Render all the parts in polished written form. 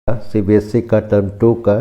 CBSE का term 2 का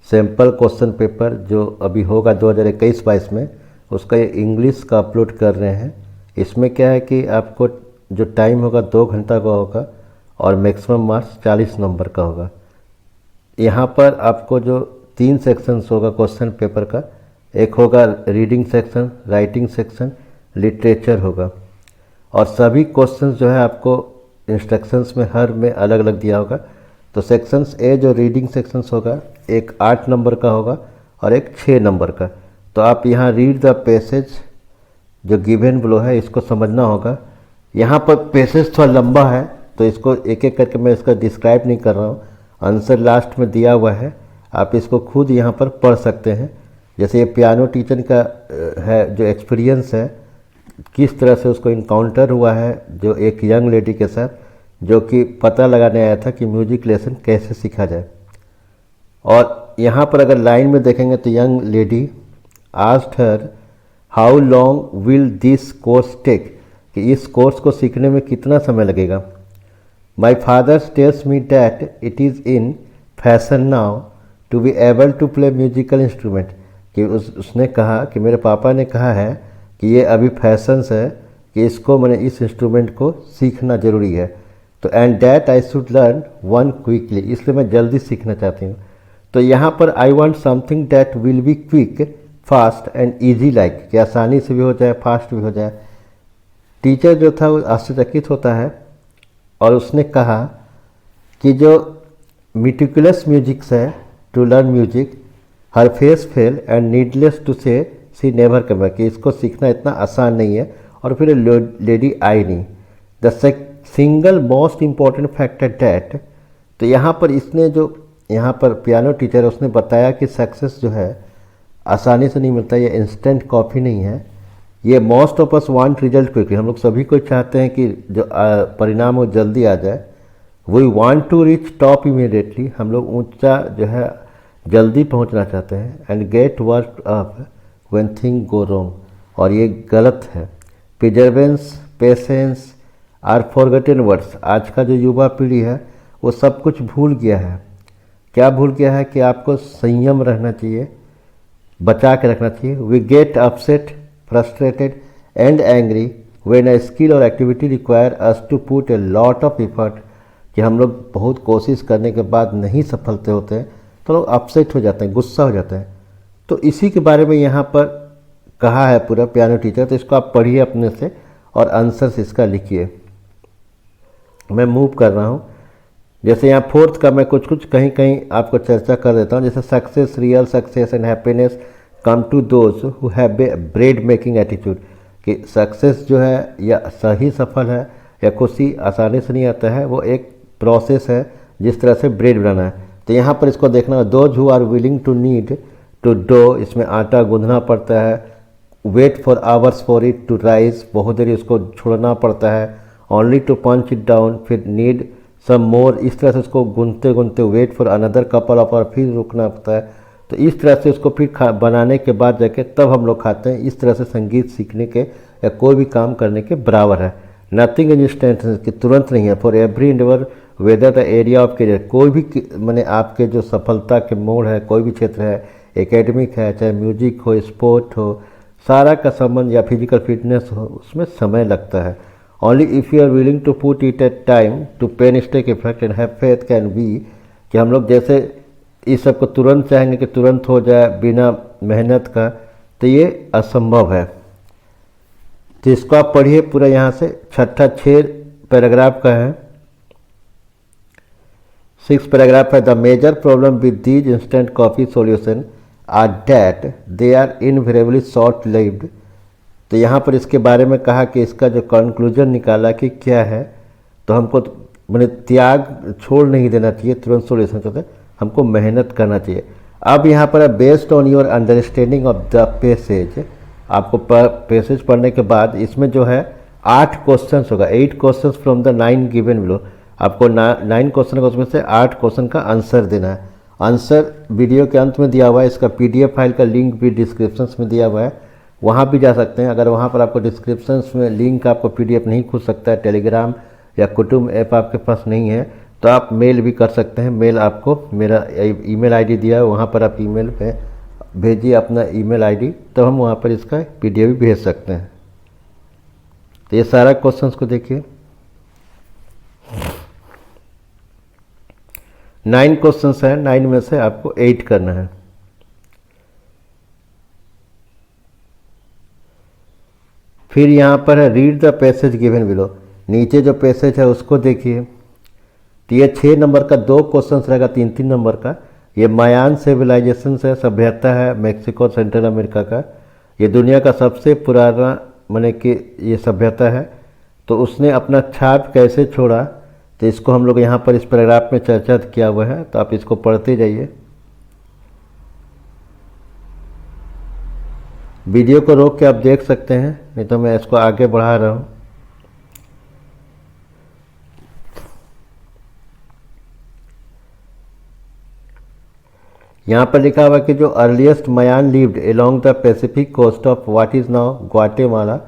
sample question paper जो अभी होगा 2021-22 में, उसका ये इंग्लिश का अपलोड कर रहे हैं। इसमें क्या है कि आपको जो टाइम होगा 2 घंटा का होगा और मैक्सिमम मार्क्स 40 नंबर का होगा। यहाँ पर आपको जो 3 सेक्शंस होगा क्वेश्चन पेपर का, एक होगा reading section, writing section, literature होगा। और सभी क्वेश्चंस जो है आपको इंस्ट्रक्शंस में हर में अलग अलग दिया होगा। तो सेक्शंस ए जो रीडिंग सेक्शंस होगा, एक 8 नंबर का होगा और एक 6 नंबर का। तो आप यहाँ रीड द पैसेज जो गिवन बिलो है, इसको समझना होगा। यहाँ पर पैसेज थोड़ा लंबा है तो इसको एक एक करके मैं इसका डिस्क्राइब नहीं कर रहा हूँ, आंसर लास्ट में दिया हुआ है, आप इसको खुद यहाँ पर पढ़ सकते हैं। जैसे ये पियानो टीचर का है जो एक्सपीरियंस है, किस तरह से उसको इनकाउंटर हुआ है जो एक यंग लेडी के साथ, जो कि पता लगाने आया था कि म्यूजिक लेसन कैसे सीखा जाए। और यहाँ पर अगर लाइन में देखेंगे तो young lady asked her how long will this course take, कि इस कोर्स को सीखने में कितना समय लगेगा। My father tells me that it is in fashion now to be able to play musical instrument, कि उसने कहा कि मेरे पापा ने कहा है कि ये अभी फैशंस है कि इसको मैंने इस इंस्ट्रूमेंट को सीखना ज़रूरी है। तो and that I should learn one quickly, इसलिए मैं जल्दी सीखना चाहती हूँ। तो यहाँ पर I want something that will be quick, fast and easy, like कि आसानी से भी हो जाए, फास्ट भी हो जाए। टीचर जो था वो आश्चर्यचकित होता है और उसने कहा कि जो मिटिकुलस म्यूजिक्स है to learn music, her face fail and needless to say she never come, कि इसको सीखना इतना आसान नहीं है। और फिर लेडी आई नहीं the single most important factor that, तो यहाँ पर इसने जो यहाँ पर पियानो टीचर उसने बताया कि सक्सेस जो है आसानी से नहीं मिलता, ये इंस्टेंट कॉपी नहीं है, ये most of us want result quickly, हम लोग सभी को चाहते हैं कि जो परिणाम वो जल्दी आ जाए। We want to reach top immediately, हम लोग ऊंचा जो है जल्दी पहुंचना चाहते हैं। And get work up when thing go wrong, और ये गलत है। Perseverance, patience are forgotten words, आज का जो युवा पीढ़ी है वो सब कुछ भूल गया है। क्या भूल गया है? कि आपको संयम रहना चाहिए, बचा के रखना चाहिए। We get upset, frustrated and angry when a skill और activity require us to put a lot of effort, कि हम लोग बहुत कोशिश करने के बाद नहीं सफलते होते हैं तो लोग अपसेट हो जाते हैं, गुस्सा हो जाते हैं। तो इसी के बारे में यहाँ पर कहा है पूरा पियानो टीचर, तो इसको आप पढ़िए अपने से और आंसर्स इसका लिखिए। मैं मूव कर रहा हूँ, जैसे यहाँ 4th का मैं कुछ कुछ कहीं कहीं आपको चर्चा कर देता हूँ। जैसे success, real success and happiness come to those who have bread making attitude, कि सक्सेस जो है या सही सफल है या खुशी आसानी से नहीं आता है, वो एक प्रोसेस है जिस तरह से ब्रेड बनाना है। तो यहाँ पर इसको देखना है, those who are willing to knead to dough, इसमें आटा गूंदना पड़ता है। Wait for hours for it to rise, बहुत देर इसको छोड़ना पड़ता है। Only to punch it down, फिर नीड सम मोर, इस तरह से उसको गूंदते गूंदते wait for another couple of hour, फिर रुकना पड़ता है। तो इस तरह से उसको फिर बनाने के बाद जाके तब हम लोग खाते हैं। इस तरह से संगीत सीखने के या कोई भी काम करने के बराबर है। नथिंग इंस्टेंट, कि तुरंत नहीं है। For every Endeavour whether the area of career, कोई भी मैंने आपके जो सफलता के मोड़ है, कोई भी क्षेत्र है, एकेडमिक है, चाहे म्यूजिक हो, स्पोर्ट हो, सारा का संबंध या फिजिकल फिटनेस हो, उसमें समय लगता है। Only if you are willing to put it at time to painstaking effort and have faith can be, कि हम लोग जैसे इस सब को तुरंत चाहेंगे कि तुरंत हो जाए बिना मेहनत का, तो ये असंभव है। तो इसको आप पढ़िए पूरा, यहाँ से छठा 6 पैराग्राफ का है। 6th पैराग्राफ है, the major problem with these instant coffee solution are that they are invariably short lived. तो यहाँ पर इसके बारे में कहा कि इसका जो कंक्लूजन निकाला कि क्या है, तो हमको मैंने त्याग छोड़ नहीं देना चाहिए तुरंत सॉल्यूशन करते, हमको मेहनत करना चाहिए। अब यहाँ पर based on your understanding of the passage, आपको पैसेज पढ़ने के बाद इसमें जो है 8 क्वेश्चंस होगा, 8 questions from the 9 given below. आपको 9 क्वेश्चन का उसमें से 8 क्वेश्चन का आंसर देना है। आंसर वीडियो के अंत में दिया हुआ है, इसका PDF फाइल का लिंक भी डिस्क्रिप्शन में दिया हुआ है, वहाँ भी जा सकते हैं। अगर वहाँ पर आपको डिस्क्रिप्शन में लिंक आपको PDF नहीं खुल सकता है, टेलीग्राम या कुटुंब ऐप आपके पास नहीं है, तो आप मेल भी कर सकते हैं। मेल आपको मेरा ईमेल आईडी दिया है, वहाँ पर आप ईमेल पे भेजिए अपना ईमेल आईडी, तो हम वहाँ पर इसका पीडीएफ भी भेज सकते हैं। तो ये सारा क्वेश्चंस को देखिए, 9 क्वेश्चंस हैं, 9 में से आपको 8 करना है। फिर यहाँ पर है read the passage given below, नीचे जो पैसेज है उसको देखिए। तो ये 6 नंबर का 2 क्वेश्चंस रहेगा, 3-3 नंबर का। ये मायान सिविलाइजेशन से सभ्यता है मेक्सिको और सेंट्रल अमेरिका का। ये दुनिया का सबसे पुराना माने कि ये सभ्यता है। तो उसने अपना छाप कैसे छोड़ा, तो इसको हम लोग यहाँ पर इस पैराग्राफ में चर्चा किया हुआ है, तो आप इसको पढ़ते जाइए। वीडियो को रोक के आप देख सकते हैं, नहीं तो मैं इसको आगे बढ़ा रहा हूँ। यहाँ पर लिखा हुआ कि जो earliest Mayan lived along the Pacific coast of what is now Guatemala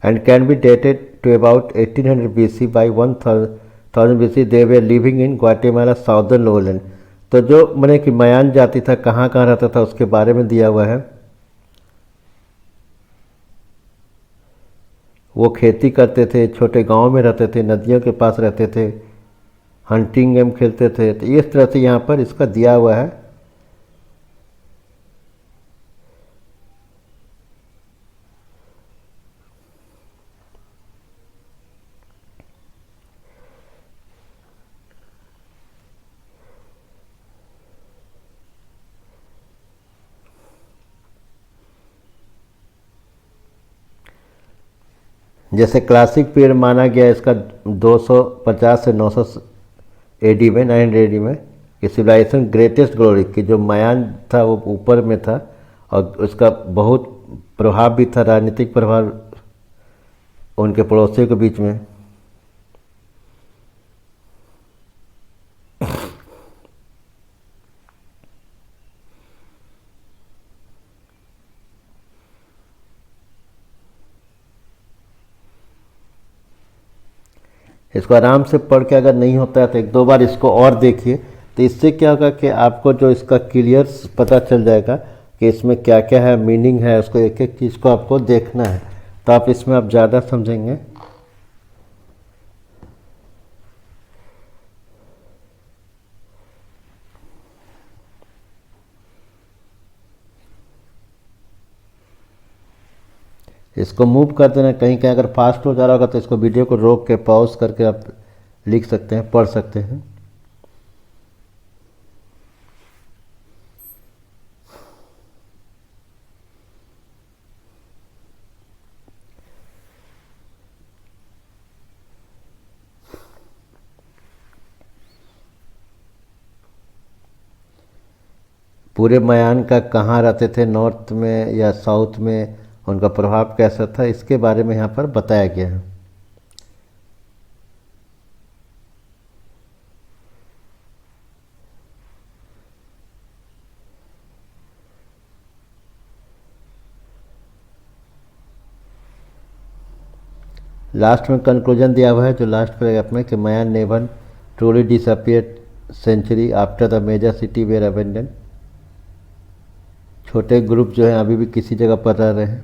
and can be dated to about 1800 BC by 1000 BC they were living in Guatemala southern lowland. तो जो मैंने कि मयान जाति था कहाँ कहाँ रहता था उसके बारे में दिया हुआ है। वो खेती करते थे, छोटे गांव में रहते थे, नदियों के पास रहते थे, हंटिंग गेम खेलते थे। तो इस तरह से यहाँ पर इसका दिया हुआ है। जैसे क्लासिक पीरियड माना गया इसका 250 से 900 AD में, 900 AD में, कि सिविलाइजेशन ग्रेटेस्ट ग्लोरी की जो मयान था वो ऊपर में था और उसका बहुत प्रभाव भी था, राजनीतिक प्रभाव उनके पड़ोसियों के बीच में। इसको आराम से पढ़ के अगर नहीं होता है तो 1-2 बार इसको और देखिए। तो इससे क्या होगा कि आपको जो इसका क्लियर पता चल जाएगा कि इसमें क्या क्या है, मीनिंग है, उसको एक एक चीज़ को आपको देखना है, तो आप इसमें आप ज़्यादा समझेंगे। इसको मूव कर देना, कहीं कहीं अगर फास्ट हो जा रहा होगा तो इसको वीडियो को रोक के पॉज करके आप लिख सकते हैं, पढ़ सकते हैं। पूरे मयान का कहाँ रहते थे, नॉर्थ में या साउथ में, उनका प्रभाव कैसा था, इसके बारे में यहाँ पर बताया गया है। लास्ट में कंक्लूजन दिया हुआ है जो लास्ट पैराग्राफ में कि Mayan never truly disappeared century after the major city were abandon. छोटे ग्रुप जो हैं अभी भी किसी जगह पर रह रहे हैं।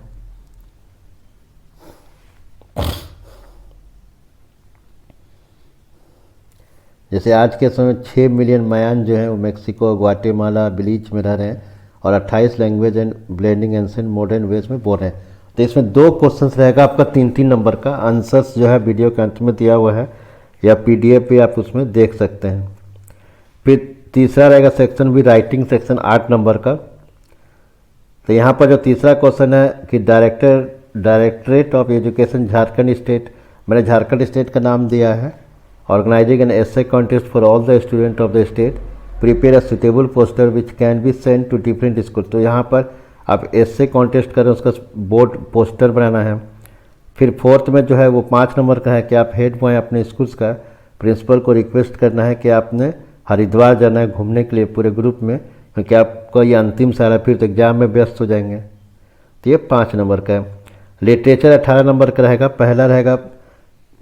जैसे आज के समय 6 मिलियन मयान जो हैं वो मेक्सिको, ग्वाटेमाला, बिलीज में रह रहे हैं और 28 language and blending ancient modern ways में बोल रहे हैं। तो इसमें 2 क्वेश्चंस रहेगा आपका 3-3 नंबर का। आंसर्स जो है वीडियो के अंत में दिया हुआ है या पीडीएफ पे आप उसमें देख सकते हैं। फिर तीसरा रहेगा सेक्शन भी राइटिंग सेक्शन 8 नंबर का। तो यहाँ पर जो तीसरा क्वेश्चन है कि directorate of education Jharkhand state, मैंने झारखंड स्टेट का नाम दिया है। Organising an essay contest for all the student of the state, prepare a suitable poster which can be send to different school. तो यहाँ पर आप एसे कॉन्टेस्ट करें, उसका बोर्ड पोस्टर बनाना है। फिर 4th में जो है वो 5 नंबर का है कि आप हेड बॉय अपने स्कूल्स का प्रिंसिपल को रिक्वेस्ट करना है कि आपने हरिद्वार जाना है घूमने के लिए पूरे ग्रुप में, क्योंकि आपका ये अंतिम साल है, फिर तो एग्जाम में व्यस्त हो जाएंगे। तो ये 5 नंबर का है। लिटरेचर 18 नंबर का रहेगा। पहला रहेगा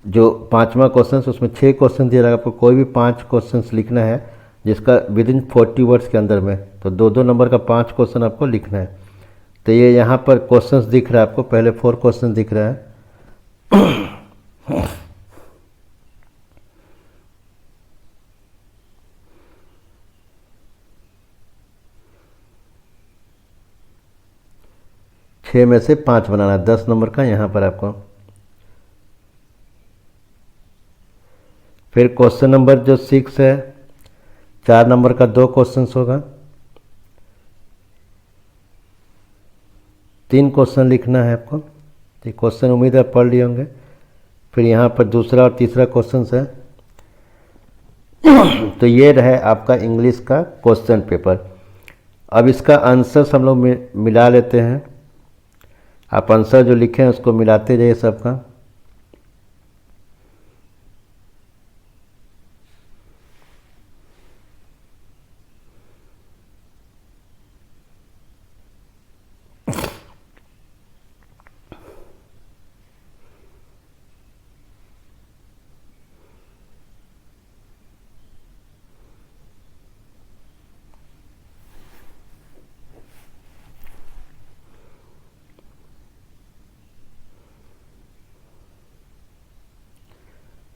जो पांचवा क्वेश्चन उसमें 6 क्वेश्चन दिया रहेगा, आपको कोई भी 5 क्वेश्चन लिखना है जिसका विद इन 40 वर्ड्स के अंदर में, तो 2-2 नंबर का 5 क्वेश्चन आपको लिखना है। तो ये यहाँ पर क्वेश्चंस दिख रहा है आपको, पहले 4 क्वेश्चन दिख रहा है। 6 में से 5 बनाना है, 10 नंबर का यहाँ पर आपको। फिर क्वेश्चन नंबर जो 6 है, 4 नंबर का 2 क्वेश्चन होगा, 3 क्वेश्चन लिखना है आपको। ये क्वेश्चन उम्मीद है पढ़ लिए होंगे। फिर यहाँ पर दूसरा और तीसरा क्वेश्चन है। तो ये रहे आपका इंग्लिश का क्वेश्चन पेपर। अब इसका आंसर्स हम लोग मिला लेते हैं। आप आंसर जो लिखे हैं उसको मिलाते जाइए सबका।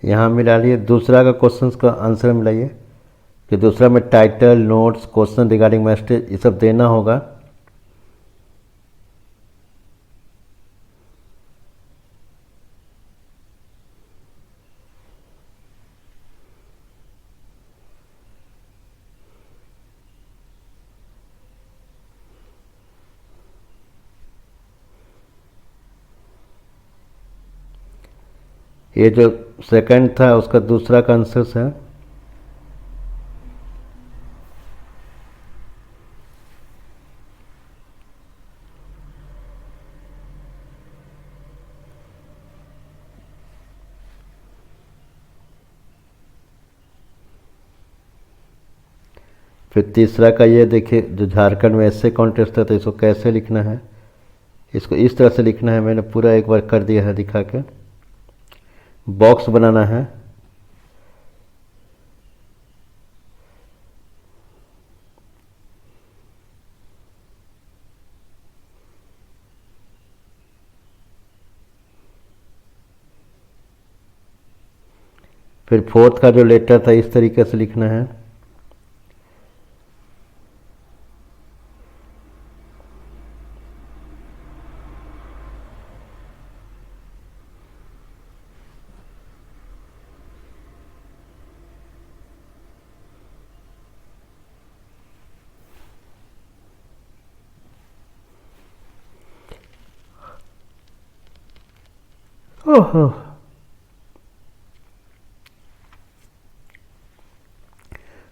यहाँ मिला लिए। दूसरा का क्वेश्चन का आंसर मिलाइए कि दूसरा में टाइटल, नोट्स, क्वेश्चन रिगार्डिंग मैस्टेज ये सब देना होगा। ये जो सेकंड था उसका दूसरा का आंसर है। फिर तीसरा का ये देखिए, जो झारखंड में ऐसे कॉन्टेस्ट था तो इसको कैसे लिखना है, इसको इस तरह से लिखना है। मैंने पूरा एक बार कर दिया है दिखा के। बॉक्स बनाना है। फिर फोर्थ का जो लेटर था इस तरीके से लिखना है। ओहो,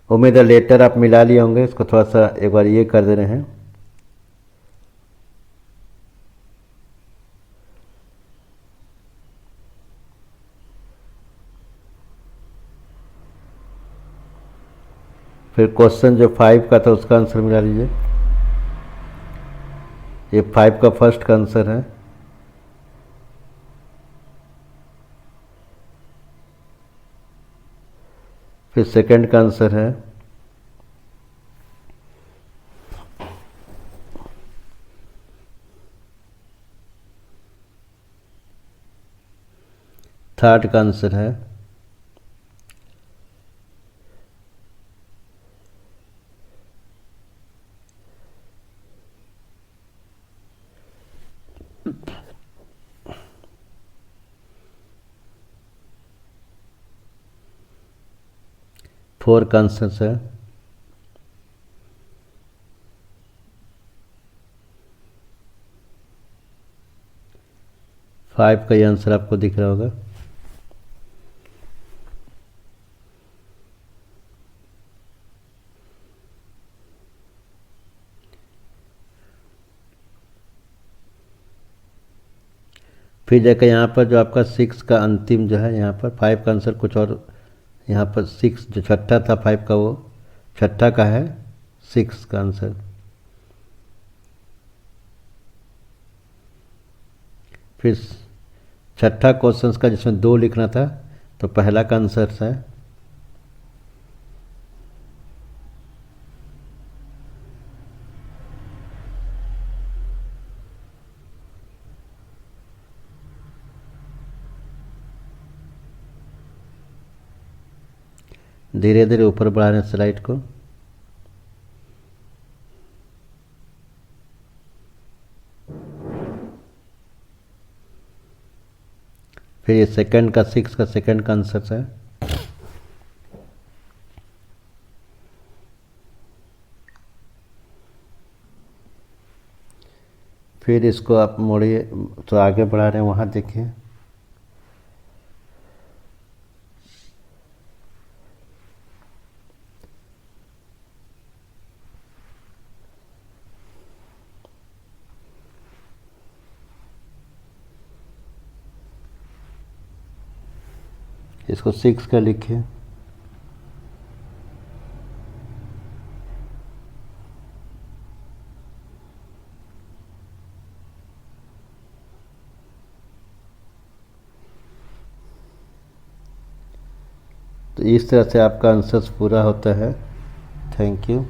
उम्मीद है लेटर आप मिला लिए होंगे। इसको थोड़ा सा एक बार ये कर दे रहे हैं। फिर क्वेश्चन जो 5 का था उसका आंसर मिला लीजिए। ये 5 का फर्स्ट का आंसर है। फिर सेकंड का आंसर है। थर्ड का आंसर है। फोर का आंसर है। फाइव का ये आंसर आपको दिख रहा होगा। फिर जाकर यहाँ पर जो आपका 6 का अंतिम जो है, यहाँ पर 5 का आंसर कुछ और, यहाँ पर 6 जो छठा था 5 का वो छठा का है 6 का आंसर। फिर छठा क्वेश्चन का जिसमें 2 लिखना था, तो पहला का आंसर है धीरे धीरे ऊपर बढ़ाने स्लाइड को। फिर ये सेकंड का 6 का सेकंड का आंसर है। फिर इसको आप मोड़िए तो आगे बढ़ा रहे हैं, वहाँ देखिए। इसको 6 का लिखिए। तो इस तरह से आपका आंसर पूरा होता है। Thank you.